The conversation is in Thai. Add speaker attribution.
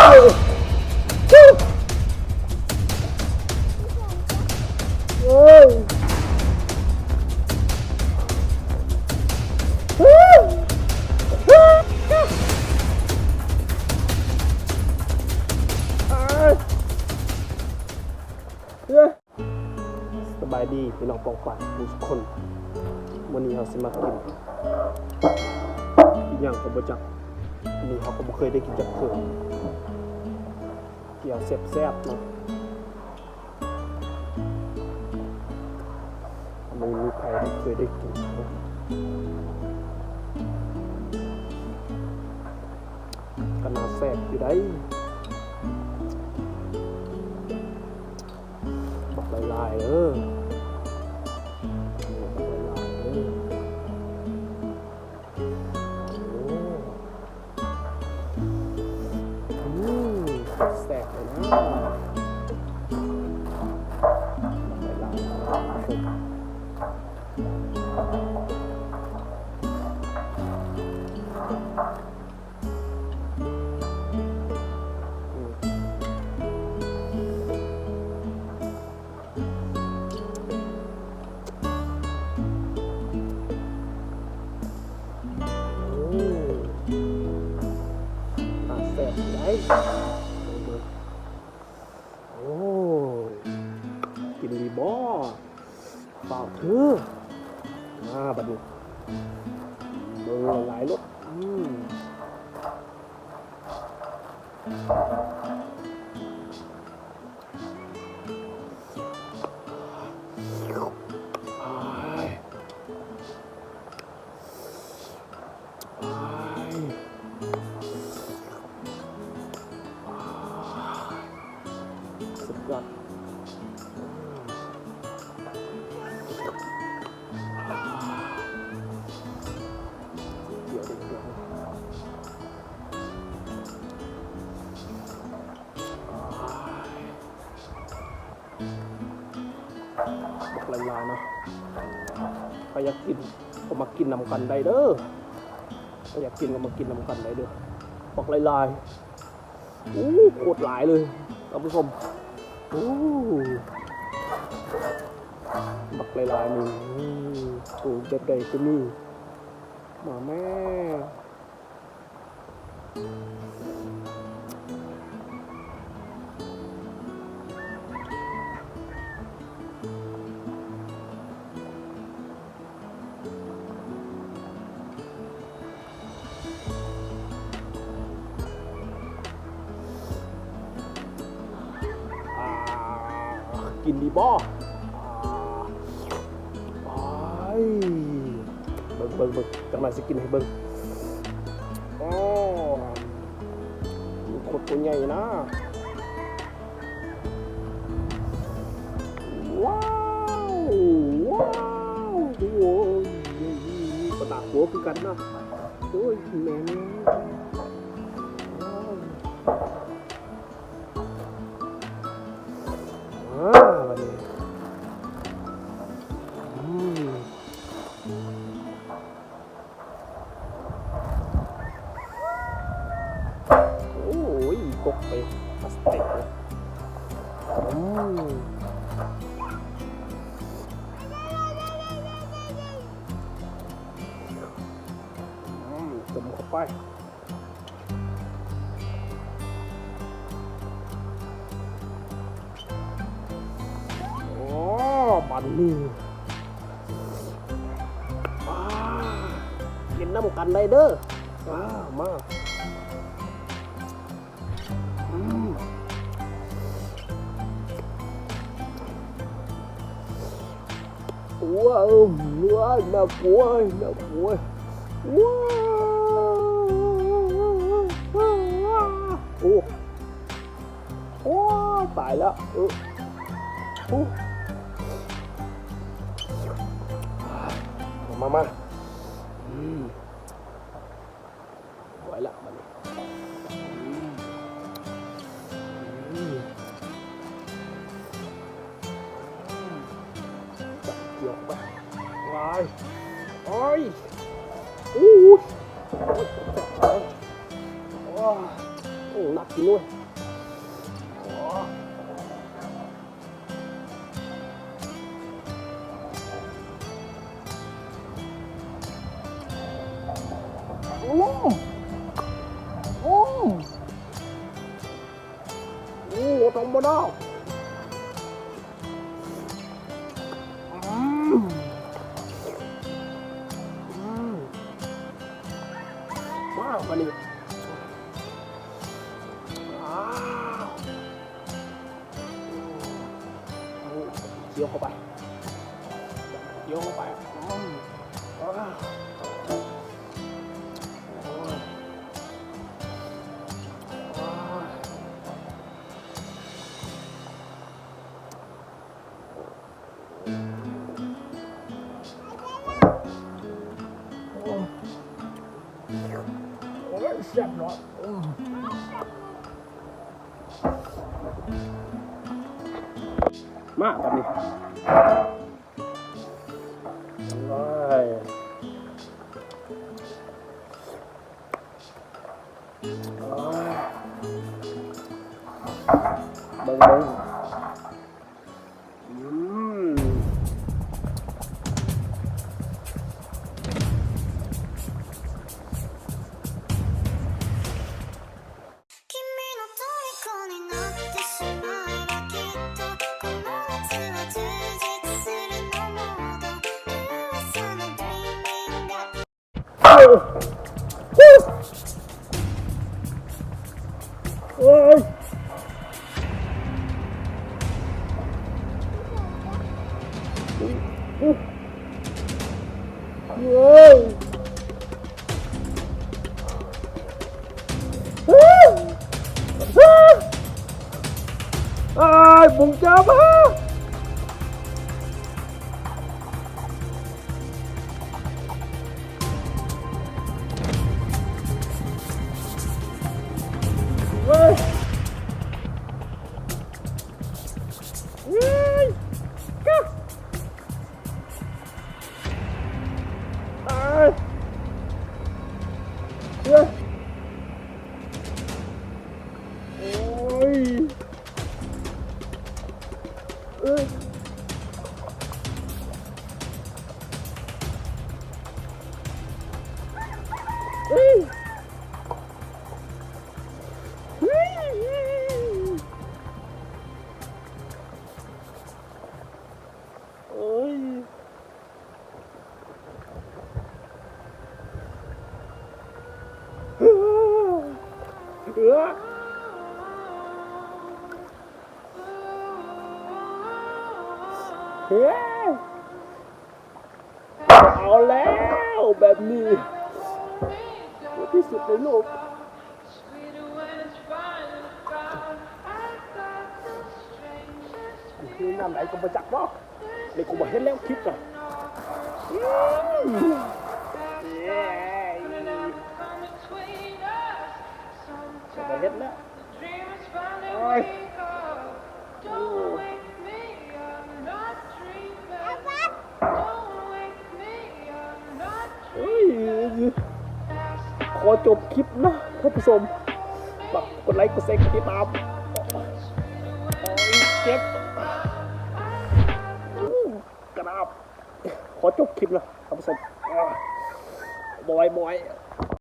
Speaker 1: สบายดีพี่น้องปองป่าทุกคนวันนี้เราสิมากินอีกอย่างก็บ่จักอันนี้เขาก็บ่เคยได้กินจักเทื่อเกี่ยวแซ่บๆเนาะมันมีใครที่เคยได้กินก็น่าแซ่บอยู่ได้บักลายๆแซ่บเลยนะโอ้กินดีบ่เปล่าเธอบัดนี้เบิ่งหลายรสสุดยอดเดี๋ยวบอกลายๆเนาะใครอยากกินก็มากินนำกันได้เด้อใครอยากกินก็มากินนำกันได้เด้อบอกลายๆโคตรหลายเลยท่านผู้ชมบักลายๆนี่แบบใดก็มีมาแม่กินดีบ่เบิ่งจังไรสิกินให้เบิ่งโคตรตัวใหญ่นะว้าวโอ้ยกระดาษหัวคือกันนะโอ้ยแม่วันนี้กกไปพลาสติกเลยจุ่มเข้าไปบันนี่กินน้ำกันได้เด้อมาwow nó cuốn wow phải đó mama gọi lại bạn rồi ôi nặng luôn ท้องบนอกว้าวมานี่เคี้ยวเข้าไปเคี้ยวเข้าไปแซ่บเนาะมาแบบนี้เบิ่งโอ้ยบุงจ้าบ้าเฮ้ยก้าเฮ้ยโอ้ยเฮ้ยเฮ้ยเอาแล้วแบบนี้ที่สุดในโลกนี่น้ำไหนก็มาจับบ่เลยกูมาเห็นแล้วคลิปอ่ะจะเห็นแล้วโอ้ยขอจบคลิปนะท่านผู้ชมฝากกดไลค์กดแชร์กดติดตามเจ็บกระดาบขอจบคลิปนะท่านผู้ชมบอย